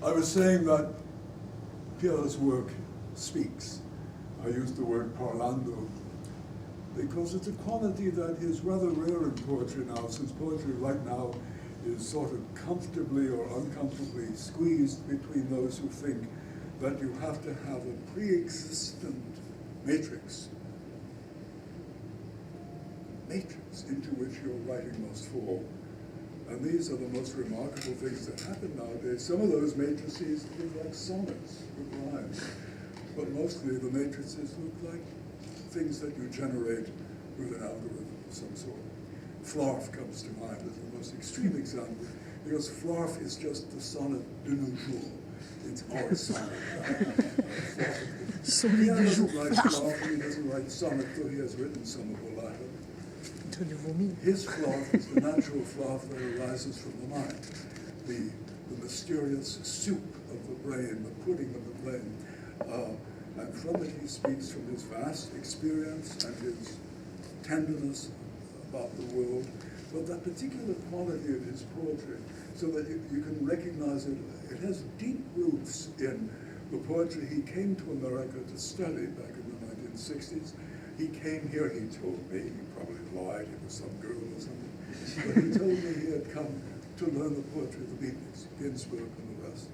I was saying that Pierre's work speaks. I used the word parlando because it's a quality that is rather rare in poetry now, since poetry right now is sort of comfortably or uncomfortably squeezed between those who think that you have to have a pre-existent matrix into which your writing must fall. And these are the most remarkable things that happen nowadays. Some of those matrices look like sonnets with rhymes, but mostly the matrices look like things that you generate with an algorithm of some sort. Flarf comes to mind as the most extreme example, because Flarf is just the sonnet de nos jours. It's our sonnet. He doesn't write Flarf, he doesn't write sonnet, though he has written some of the latter. His Flarf is the natural Flarf that arises from the mind, the mysterious soup of the brain, the pudding of the brain. And from it he speaks from his vast experience and his tenderness about the world, but that particular quality of his poetry, so that you can recognize it. It has deep roots in the poetry he came to America to study back in the 1960s. He came here, he told me, he probably lied, it was some girl or something, but he told me he had come to learn the poetry of the Beatniks, Ginsberg and the rest.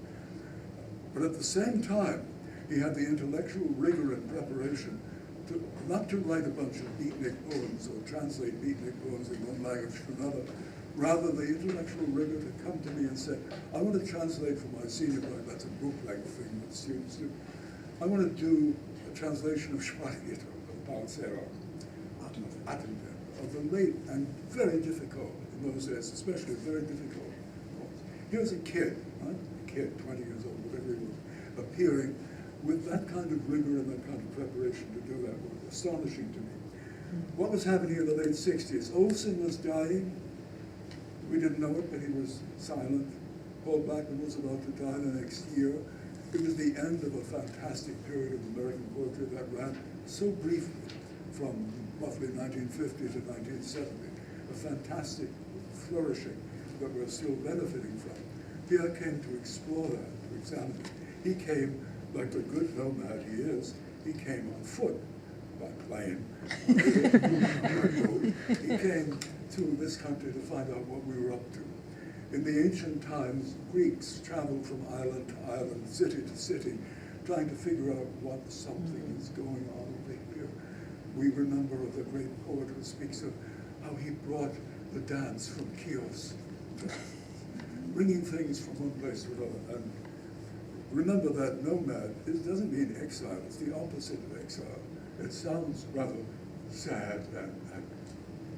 But at the same time, he had the intellectual rigor and preparation not to write a bunch of beatnik poems or translate beatnik poems in one language to another, rather the intellectual rigor to come to me and say, I want to translate for my senior project, that's a book-length thing that students do. I want to do a translation of Schweigert, of Balzera, of the late and very difficult, in those days especially, very difficult poems. Here's a kid, right? A kid, 20 years old, whatever he was, appearing with that kind of rigor and that kind of preparation to do that work, astonishing to me. What was happening in the late 60s? Olson was dying. We didn't know it, but he was silent. Paul Blackman was about to die the next year. It was the end of a fantastic period of American poetry that ran so briefly from roughly 1950 to 1970. A fantastic flourishing that we're still benefiting from. Pierre came to explore that, to examine it. He came, like the good nomad he is, he came on foot, by plane. He came to this country to find out what we were up to. In the ancient times, Greeks traveled from island to island, city to city, trying to figure out what something is going on over here. We remember of the great poet who speaks of how he brought the dance from Chios, bringing things from one place to another. And remember that nomad, it doesn't mean exile, it's the opposite of exile. It sounds rather sad and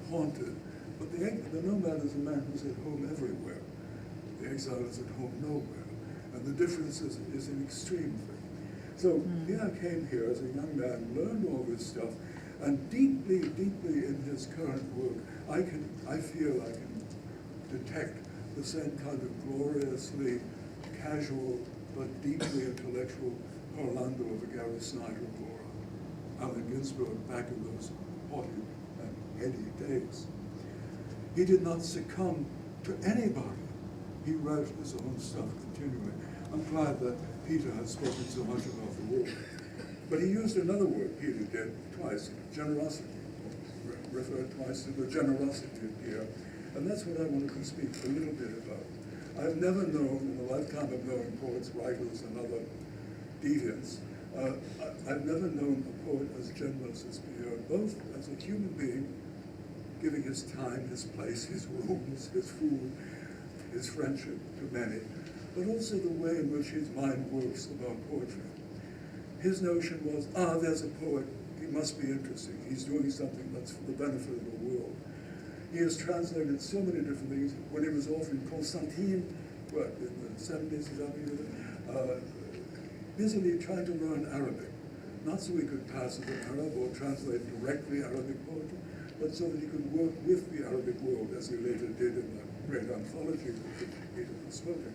haunted, but the nomad is a man who's at home everywhere. The exile is at home nowhere. And the difference is an extreme thing. So Pierre came here as a young man, learned all this stuff, and deeply, deeply in his current work, I feel I can detect the same kind of gloriously casual but deeply intellectual parlando of a Gary Snyder or Allen Ginsberg back in those haughty and heady days. He did not succumb to anybody. He wrote his own stuff continually. I'm glad that Peter has spoken so much about the war. But he used another word, Peter did, twice, generosity. Referred twice to the generosity of Pierre. And that's what I wanted to speak a little bit about. I've never known, in the lifetime of knowing poets, writers, and other deviants, I've never known a poet as generous as Pierre, both as a human being, giving his time, his place, his rooms, his food, his friendship to many, but also the way in which his mind works about poetry. His notion was, there's a poet, he must be interesting, he's doing something that's for the benefit of the world. He has translated so many different things. When he was authoring Constantine, in the 70s, busily trying to learn Arabic, not so he could pass as an Arab or translate directly Arabic poetry, but so that he could work with the Arabic world, as he later did in the great anthology which Peter was spoken.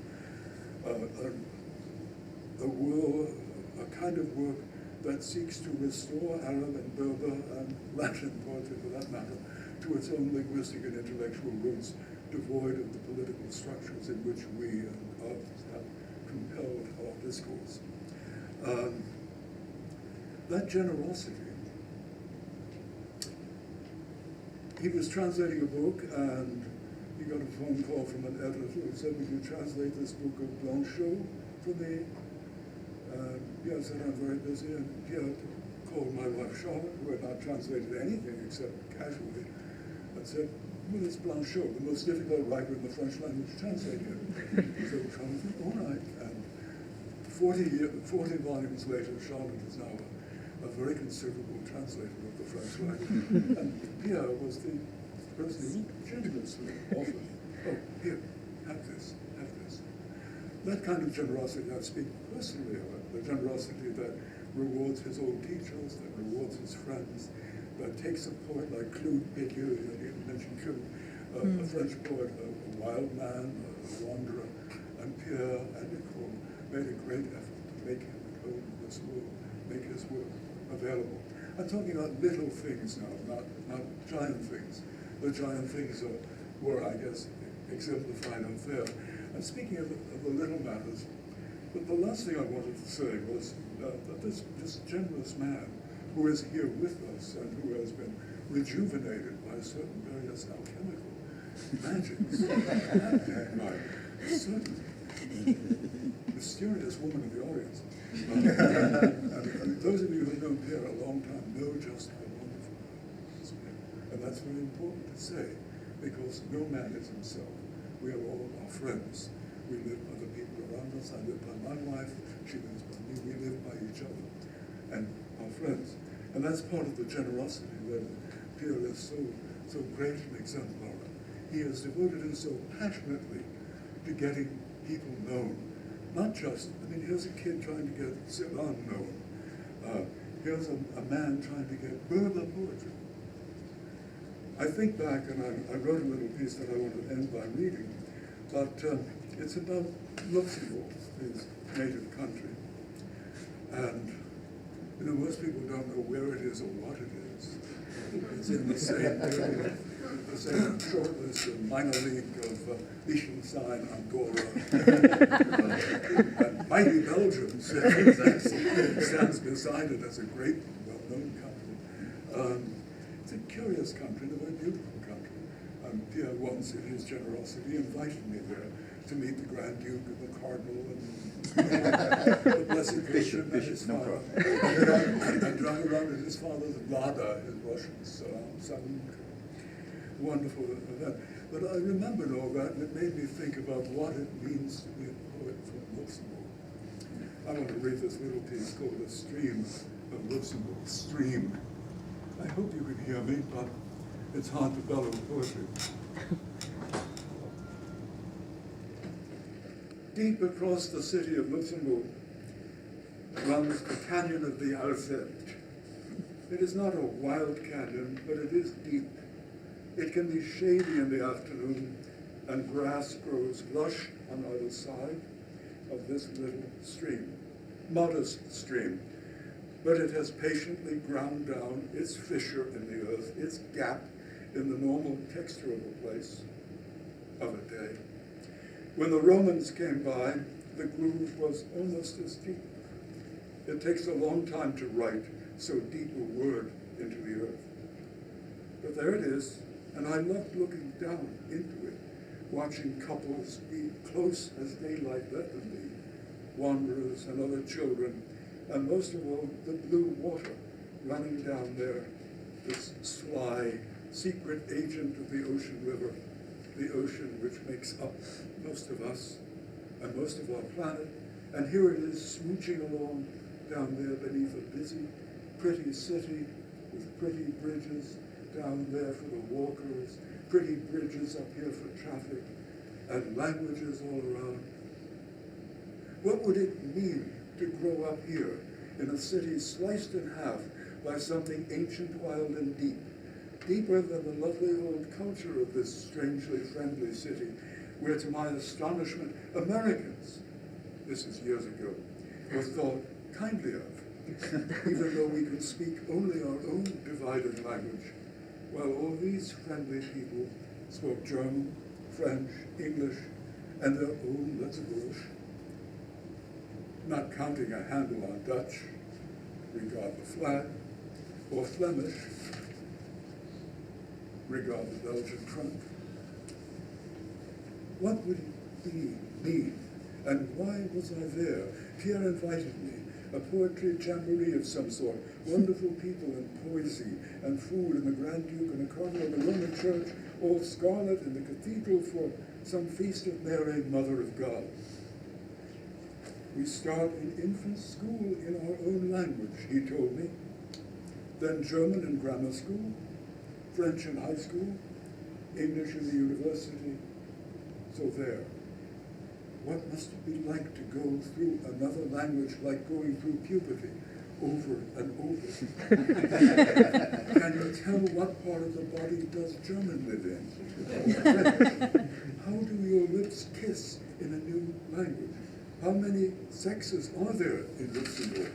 A kind of work that seeks to restore Arab and Berber and Latin poetry, for that matter, to its own linguistic and intellectual roots, devoid of the political structures in which we and others have compelled our discourse. That generosity. He was translating a book, and he got a phone call from an editor who said, "Would you translate this book of Blanchot for me?" Pierre said, "I'm very busy," and Pierre called my wife Charlotte, who had not translated anything except casually, and said, "Well, it's Blanchot, the most difficult writer in the French language, to translate him." So Charlotte said, "All right." And 40 volumes later, Charlotte is now a very considerable translator of the French language. And Pierre was the person who generously offered, "Oh, here, have this, have this." That kind of generosity, I speak personally of it, the generosity that rewards his old teachers, that rewards his friends, that takes a poet like Claude Pégueux, I didn't mention Claude, a French poet, a wild man, a wanderer, and Pierre and Nicole made a great effort to make him at home in this world, make his work available. I'm talking about little things now, not giant things. The giant things were, I guess, exemplified up there. And speaking of the little matters, but the last thing I wanted to say was that this generous man who is here with us and who has been rejuvenated by certain various alchemical magics, and by a certain mysterious woman in the audience. And those of you who have known Pierre a long time know just how wonderful he has been. And that's very important to say, because no man is himself. We are all our friends. We live by the people around us. I live by my wife. She lives by me. We live by each other and our friends. And that's part of the generosity that Pierre is so great an exemplar of. He has devoted himself passionately to getting people known. Not just, here's a kid trying to get Celan known. Here's a man trying to get Berber poetry. I think back, and I wrote a little piece that I want to end by reading, but it's about Luxembourg, his native country. And most people don't know where it is or what it is. It's in the same short list of minor league of Liechtenstein, Andorra, and mighty Belgium stands beside it as a great, well-known country. It's a curious country, a very beautiful country. Pierre once, in his generosity, invited me there to meet the Grand Duke and the Cardinal and the Blessed Virgin and his father. And drive around in his father's Lada, his Russian son. Wonderful event. But I remembered all that, and it made me think about what it means to be a poet from Luxembourg. I want to read this little piece called "A Stream of Luxembourg." Stream. I hope you can hear me, but it's hard to bellow poetry. Deep across the city of Luxembourg runs the canyon of the Alzette. It is not a wild canyon, but it is deep. It can be shady in the afternoon, and grass grows lush on either side of this little stream. Modest stream, but it has patiently ground down its fissure in the earth, its gap in the normal texture of a place, of a day. When the Romans came by, the groove was almost as deep. It takes a long time to write so deep a word into the earth. But there it is, and I loved looking down into it, watching couples be close as daylight let them be, wanderers and other children, and most of all, the blue water running down there, this sly, secret agent of the ocean river, the ocean which makes up most of us and most of our planet. And here it is smooching along down there beneath a busy, pretty city with pretty bridges down there for the walkers, pretty bridges up here for traffic, and languages all around. What would it mean to grow up here in a city sliced in half by something ancient, wild, and deep, deeper than the lovely old culture of this strangely friendly city, where, to my astonishment, Americans, this is years ago, were thought kindly of, even though we could speak only our own divided language, while all these friendly people spoke German, French, English, and their own Letterbush, not counting a handle on Dutch, regard the flag, or Flemish, regard the Belgian trunk. What would it mean, and why was I there? Pierre invited me, a poetry jamboree of some sort, wonderful people and poesy and food in the Grand Duke and a corner of the Roman Church, all scarlet in the cathedral for some feast of Mary, Mother of God. We start in infant school in our own language, he told me, then German in grammar school, French in high school, English in the university. So there. What must it be like to go through another language like going through puberty, over and over? Can you tell what part of the body does German live in? How do your lips kiss in a new language? How many sexes are there in Luxembourg?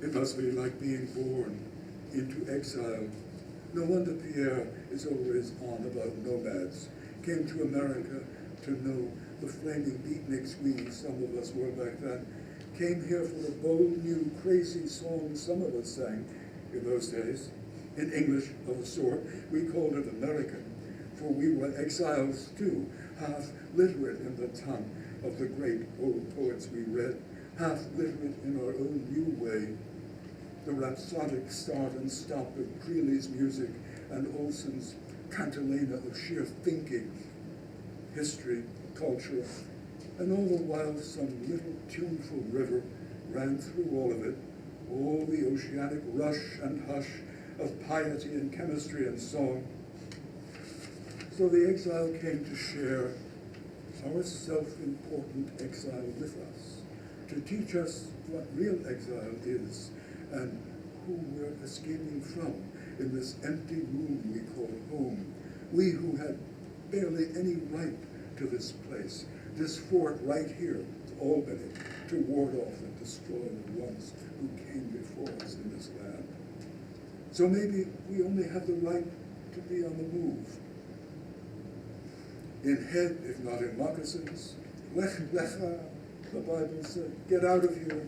It must be like being born into exile. No wonder Pierre is always on about nomads. Came to America to know the flaming beatniks we, some of us were back then. Came here for the bold, new, crazy songs some of us sang in those days. In English of a sort, we called it American, for we were exiles too, half literate in the tongue of the great old poets we read, half literate in our own new way. The rhapsodic start and stop of Creeley's music and Olson's cantilena of sheer thinking, history, culture, and all the while some little tuneful river ran through all of it, all the oceanic rush and hush of piety and chemistry and song. So the exile came to share our self-important exile with us, to teach us what real exile is and who we're escaping from in this empty room we call home. We who had barely any right to this place, this fort right here, Albany, to ward off and destroy the ones who came before us in this land. So maybe we only have the right to be on the move. In head, if not in moccasins, lech lecha, the Bible said, get out of here.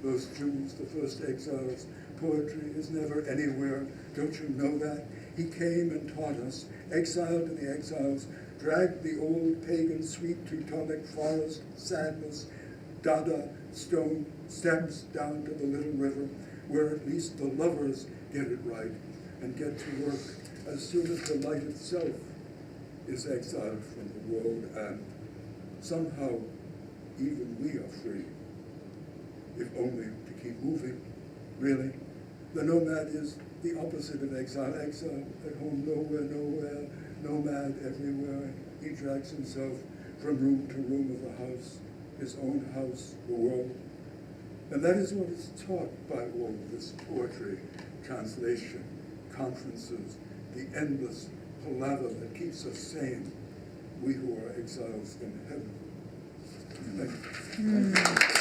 Those Jews, the first exiles, poetry is never anywhere. Don't you know that? He came and taught us, exiled to the exiles, dragged the old pagan sweet Teutonic forest, sadness, dada, stone, steps down to the little river, where at least the lovers get it right and get to work as soon as the light itself is exiled from the world, and somehow even we are free, if only to keep moving, really. The nomad is the opposite of exile. Exile at home, nowhere, nomad everywhere. He drags himself from room to room of the house, his own house, the world. And that is what is taught by all of this poetry, translation, conferences, the endless palaver that keeps us sane, we who are exiles in heaven. Thank you.